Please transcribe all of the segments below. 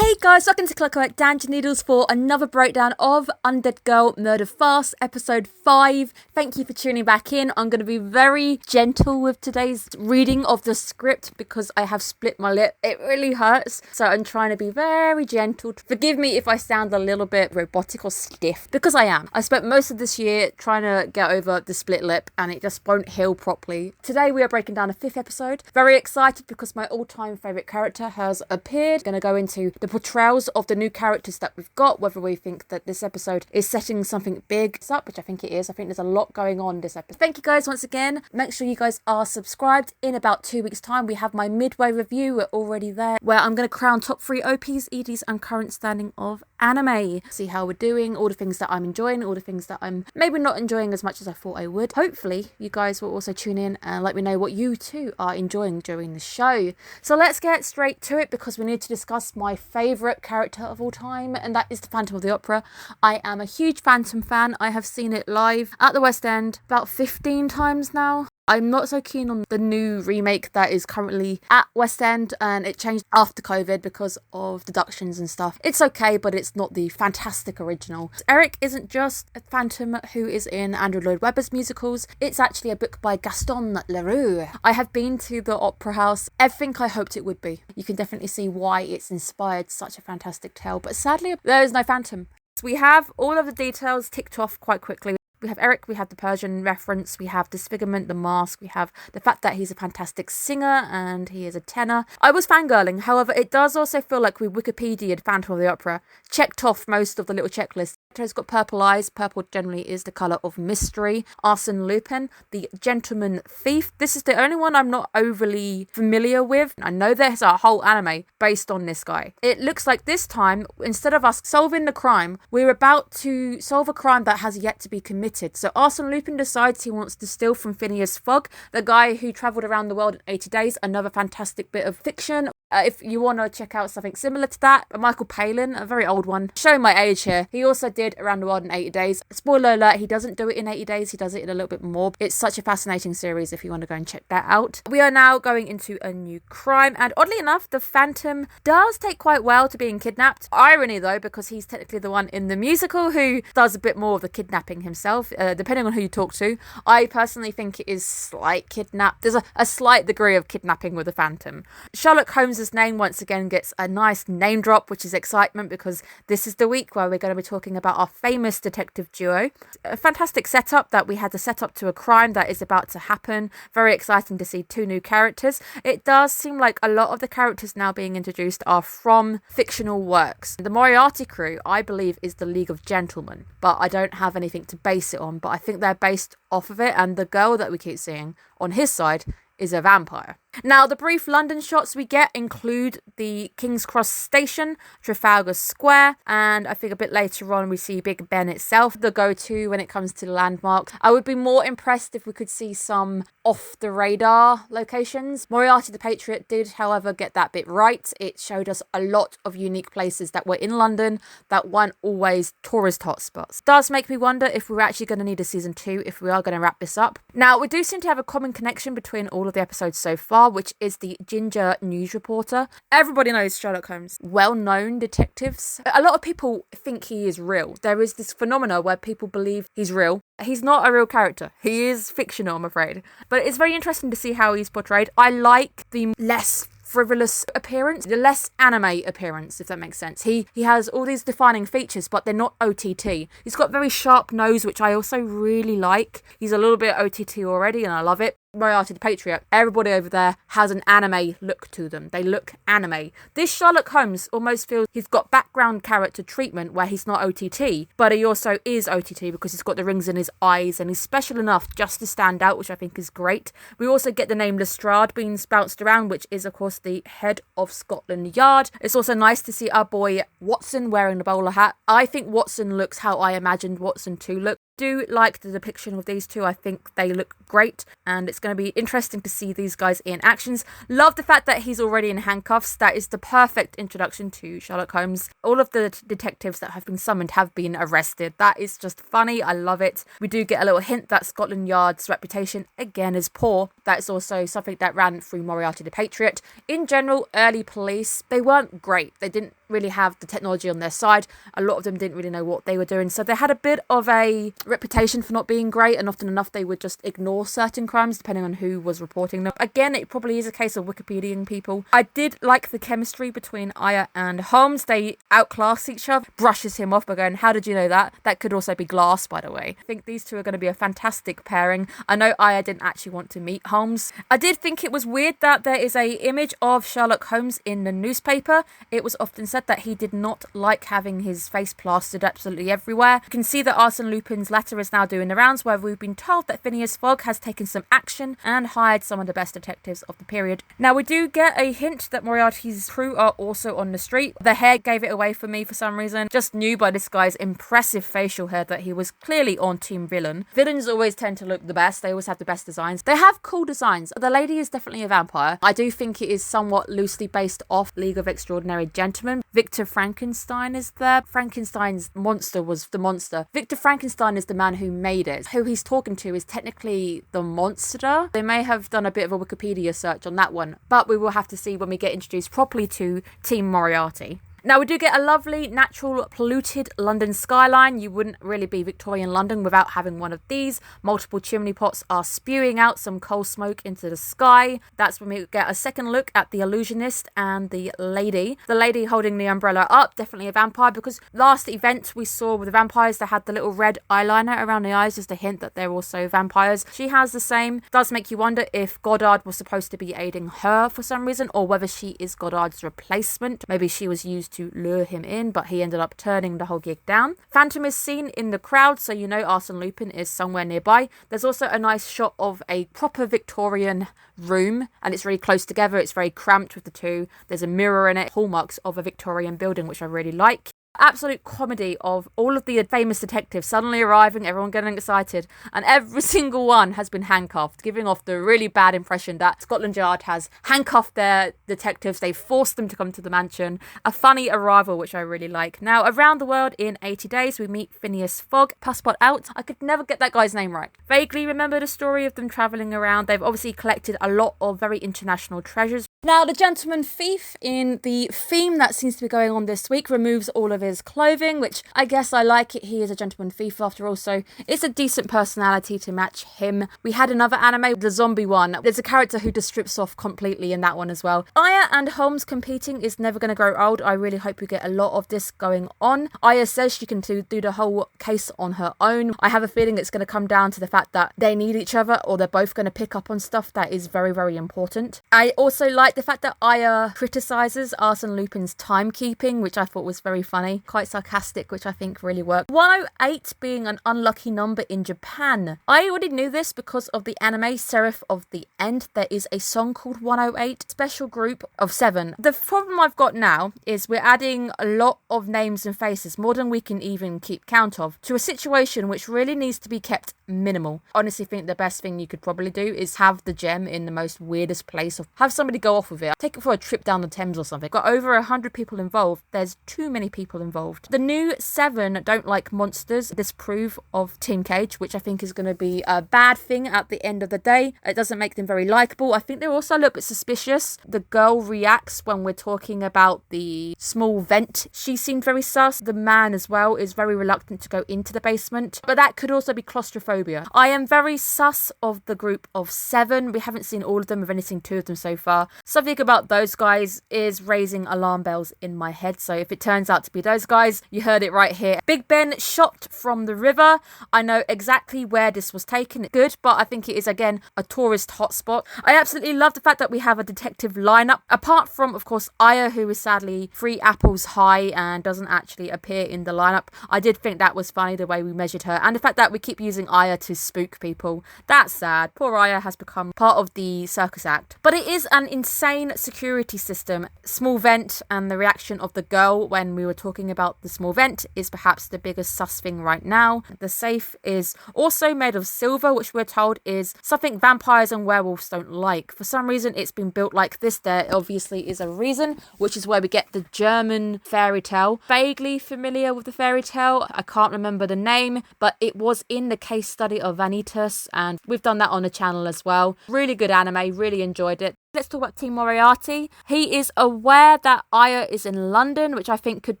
Hey guys, welcome to Clockwork Noodles for another breakdown of Undead Girl Murder Farce, episode 5. Thank you for tuning back in. I'm going to be very gentle with today's reading of the script because I have split my lip. It really hurts, so I'm trying to be very gentle. Forgive me if I sound a little bit robotic or stiff, because I am. I spent most of this year trying to get over the split lip and it just won't heal properly. Today we are breaking down a 5th episode. Very excited because my all-time favourite character has appeared. Going to go into the portrayals of the new characters that we've got, whether we think that this episode is setting something big up, which I think it is. I think there's a lot going on this episode. Thank you guys once again. Make sure you guys are subscribed. In about 2 weeks time we have my midway review. We're already there, where I'm going to crown top 3 OPs, EDs and current standing of anime. See how we're doing, all the things that I'm enjoying, all the things that I'm maybe not enjoying as much as I thought I would. Hopefully you guys will also tune in and let me know what you too are enjoying during the show. So let's get straight to it because we need to discuss my favourite character of all time, and that is the Phantom of the Opera. I am a huge Phantom fan. I have seen it live at the West End about 15 times now. I'm not so keen on the new remake that is currently at West End, and it changed after COVID because of deductions and stuff. It's okay, but it's not the fantastic original. Eric isn't just a Phantom who is in Andrew Lloyd Webber's musicals. It's actually a book by Gaston Leroux. I have been to the Opera House. Everything I hoped it would be. You can definitely see why it's inspired such a fantastic tale, but sadly there is no Phantom. So we have all of the details ticked off quite quickly. We have Eric, we have the Persian reference, we have disfigurement, the mask, we have the fact that he's a fantastic singer and he is a tenor. I was fangirling, however, it does also feel like we Wikipedia'd Phantom of the Opera, checked off most of the little checklists. He's got purple eyes. Purple generally is the colour of mystery. Arsène Lupin, the gentleman thief. This is the only one I'm not overly familiar with. I know there's a whole anime based on this guy. It looks like this time, instead of us solving the crime, we're about to solve a crime that has yet to be committed. So Arsène Lupin decides he wants to steal from Phineas Fogg, the guy who travelled around the world in 80 days. Another fantastic bit of fiction. If you want to check out something similar to that, Michael Palin, a very old one, showing my age here. He also did Around the World in 80 Days. Spoiler alert, he doesn't do it in 80 days, he does it in a little bit more. It's such a fascinating series if you want to go and check that out. We are now going into a new crime, and oddly enough, the Phantom does take quite well to being kidnapped. Irony though, because he's technically the one in the musical who does a bit more of the kidnapping himself, depending on who you talk to. I personally think it is slight kidnap. There's a slight degree of kidnapping with the Phantom. Sherlock Holmes' name once again gets a nice name drop, which is excitement because this is the week where we're going to be talking about our famous detective duo. A fantastic setup that we had to set up to a crime that is about to happen. Very exciting to see 2 new characters. It does seem like a lot of the characters now being introduced are from fictional works. The Moriarty crew, I believe, is the League of Gentlemen, but I don't have anything to base it on, but I think they're based off of it, and the girl that we keep seeing on his side is a vampire. Now, the brief London shots we get include the King's Cross station, Trafalgar Square, and I think a bit later on we see Big Ben itself, the go-to when it comes to landmarks. I would be more impressed if we could see some off-the-radar locations. Moriarty the Patriot did, however, get that bit right. It showed us a lot of unique places that were in London that weren't always tourist hotspots. Does make me wonder if we're actually going to need a season 2 if we are going to wrap this up. Now, we do seem to have a common connection between all of the episodes so far, which is the ginger news reporter. Everybody knows Sherlock Holmes. Well-known detectives. A lot of people think he is real. There is this phenomena where people believe he's real. He's not a real character. He is fictional, I'm afraid. But it's very interesting to see how he's portrayed. I like the less frivolous appearance, the less anime appearance, if that makes sense. He has all these defining features, but they're not OTT. He's got a very sharp nose, which I also really like. He's a little bit OTT already, and I love it. Moriarty the Patriot, everybody over there has an anime look to them. They look anime. This Sherlock Holmes almost feels he's got background character treatment where he's not OTT, but he also is OTT because he's got the rings in his eyes and he's special enough just to stand out, which I think is great. We also get the name Lestrade being bounced around, which is of course the head of Scotland Yard. It's also nice to see our boy Watson wearing the bowler hat. I think Watson looks how I imagined Watson to look. Do like the depiction of these two. I think they look great, and it's going to be interesting to see these guys in actions. Love the fact that he's already in handcuffs. That is the perfect introduction to Sherlock Holmes. All of the detectives that have been summoned have been arrested. That is just funny. I love it. We do get a little hint that Scotland Yard's reputation again is poor. That's also something that ran through Moriarty the Patriot. In general, early police, they weren't great. They didn't really have the technology on their side. A lot of them didn't really know what they were doing. So they had a bit of a reputation for not being great, and often enough they would just ignore certain crimes depending on who was reporting them. Again, it probably is a case of Wikipediaing people. I did like the chemistry between Aya and Holmes. They outclass each other, brushes him off by going, how did you know that? That could also be glass, by the way. I think these two are going to be a fantastic pairing. I know Aya didn't actually want to meet Holmes. I did think it was weird that there is a image of Sherlock Holmes in the newspaper. It was often said that he did not like having his face plastered absolutely everywhere. You can see that Arsène Lupin's letter is now doing the rounds, where we've been told that Phineas Fogg has taken some action and hired some of the best detectives of the period. Now, we do get a hint that Moriarty's crew are also on the street. The hair gave it away for me for some reason. Just knew by this guy's impressive facial hair that he was clearly on Team Villain. Villains always tend to look the best. They always have the best designs. They have cool designs. The lady is definitely a vampire. I do think it is somewhat loosely based off League of Extraordinary Gentlemen. Victor Frankenstein is there. Frankenstein's monster was the monster. Victor Frankenstein is the man who made it. Who he's talking to is technically the monster. They may have done a bit of a Wikipedia search on that one, but we will have to see when we get introduced properly to Team Moriarty. Now, we do get a lovely, natural, polluted London skyline. You wouldn't really be Victorian London without having one of these. Multiple chimney pots are spewing out some coal smoke into the sky. That's when we get a second look at the illusionist and the lady. The lady holding the umbrella up, definitely a vampire, because last event we saw with the vampires, they had the little red eyeliner around the eyes, just a hint that they're also vampires. She has the same. Does make you wonder if Goddard was supposed to be aiding her for some reason, or whether she is Goddard's replacement. Maybe she was used to lure him in, but he ended up turning the whole gig down. Phantom is seen in the crowd, so you know Arsène Lupin is somewhere nearby. There's also a nice shot of a proper Victorian room, and it's really close together. It's very cramped with the two. There's a mirror in it, hallmarks of a Victorian building, which I really like. Absolute comedy of all of the famous detectives suddenly arriving, everyone getting excited, and every single one has been handcuffed, giving off the really bad impression that Scotland Yard has handcuffed their detectives. They've forced them to come to the mansion. A funny arrival, which I really like. Now, around the world in 80 days, we meet Phineas Fogg. Passport out. I could never get that guy's name right. Vaguely remember the story of them travelling around. They've obviously collected a lot of very international treasures. Now, the gentleman thief, in the theme that seems to be going on this week, removes all of his clothing, which I guess I like it. He is a gentleman thief after all, so it's a decent personality to match him. We had another anime, the zombie one. There's a character who just strips off completely in that one as well. Aya and Holmes competing is never going to grow old. I really hope we get a lot of this going on. Aya says she can do the whole case on her own. I have a feeling it's going to come down to the fact that they need each other, or they're both going to pick up on stuff that is very, very important. I also like the fact that Aya criticises Arsène Lupin's timekeeping, which I thought was very funny. Quite sarcastic, which I think really worked. 108 being an unlucky number in Japan. I already knew this because of the anime Seraph of the End. There is a song called 108, special group of 7. The problem I've got now is we're adding a lot of names and faces, more than we can even keep count of, to a situation which really needs to be kept minimal. Honestly, think the best thing you could probably do is have the gem in the most weirdest place, or have somebody go off with it. Take it for a trip down the Thames or something. Got over 100 people involved. There's too many people involved. The new 7 don't like monsters. Disapprove of Team Cage, which I think is going to be a bad thing at the end of the day. It doesn't make them very likable. I think they're also a little bit suspicious. The girl reacts when we're talking about the small vent. She seemed very sus. The man as well is very reluctant to go into the basement, but that could also be claustrophobia. I am very sus of the group of 7. We haven't seen all of them. We've only seen 2 of them so far. Something about those guys is raising alarm bells in my head, so if it turns out to be those guys, you heard it right here. Big Ben shot from the river. I know exactly where this was taken. Good, but I think it is, again, a tourist hotspot. I absolutely love the fact that we have a detective lineup. Apart from, of course, Aya, who is sadly 3 apples high and doesn't actually appear in the lineup. I did think that was funny, the way we measured her. And the fact that we keep using Aya to spook people. That's sad. Poor Aya has become part of the circus act. But it is an insane security system. Small vent and the reaction of the girl when we were talking talking about the small vent is perhaps the biggest sus thing right now. The safe is also made of silver, which we're told is something vampires and werewolves don't like. For some reason, it's been built like this. There obviously is a reason, which is where we get the German fairy tale. Vaguely familiar with the fairy tale. I can't remember the name, but it was in the case study of Vanitas, and we've done that on the channel as well. Really good anime, really enjoyed it. Let's talk about Team Moriarty. He is aware that Aya is in London, which I think could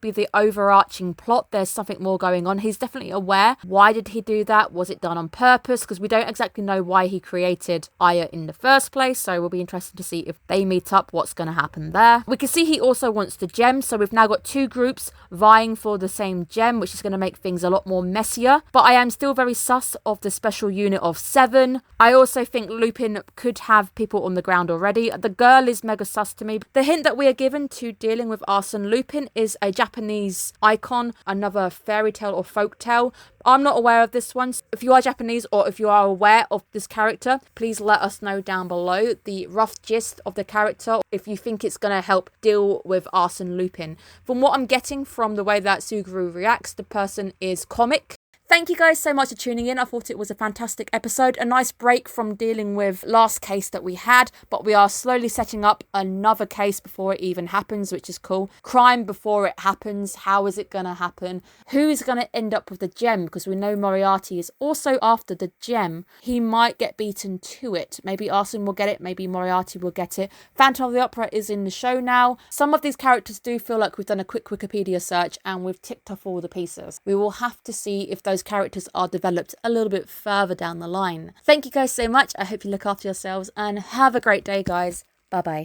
be the overarching plot. There's something more going on. He's definitely aware. Why did he do that? Was it done on purpose? Because we don't exactly know why he created Aya in the first place. So we'll be interested to see if they meet up, what's going to happen there. We can see he also wants the gem. So we've now got two groups vying for the same gem, which is going to make things a lot more messier. But I am still very sus of the special unit of 7. I also think Lupin could have people on the ground already. The girl is mega sus to me. The hint that we are given to dealing with Arsene Lupin is a Japanese icon, another fairy tale or folk tale. I'm not aware of this one. If you are Japanese or if you are aware of this character, please let us know down below the rough gist of the character, if you think it's going to help deal with Arsene Lupin. From what I'm getting from the way that Suguru reacts, the person is comic. Thank you guys so much for tuning in. I thought it was a fantastic episode. A nice break from dealing with last case that we had, but we are slowly setting up another case before it even happens, which is cool. Crime before it happens. How is it going to happen? Who is going to end up with the gem? Because we know Moriarty is also after the gem. He might get beaten to it. Maybe Arsene will get it. Maybe Moriarty will get it. Phantom of the Opera is in the show now. Some of these characters do feel like we've done a quick Wikipedia search and we've ticked off all the pieces. We will have to see if those characters are developed a little bit further down the line. Thank you guys so much. I hope you look after yourselves and have a great day, guys. Bye bye.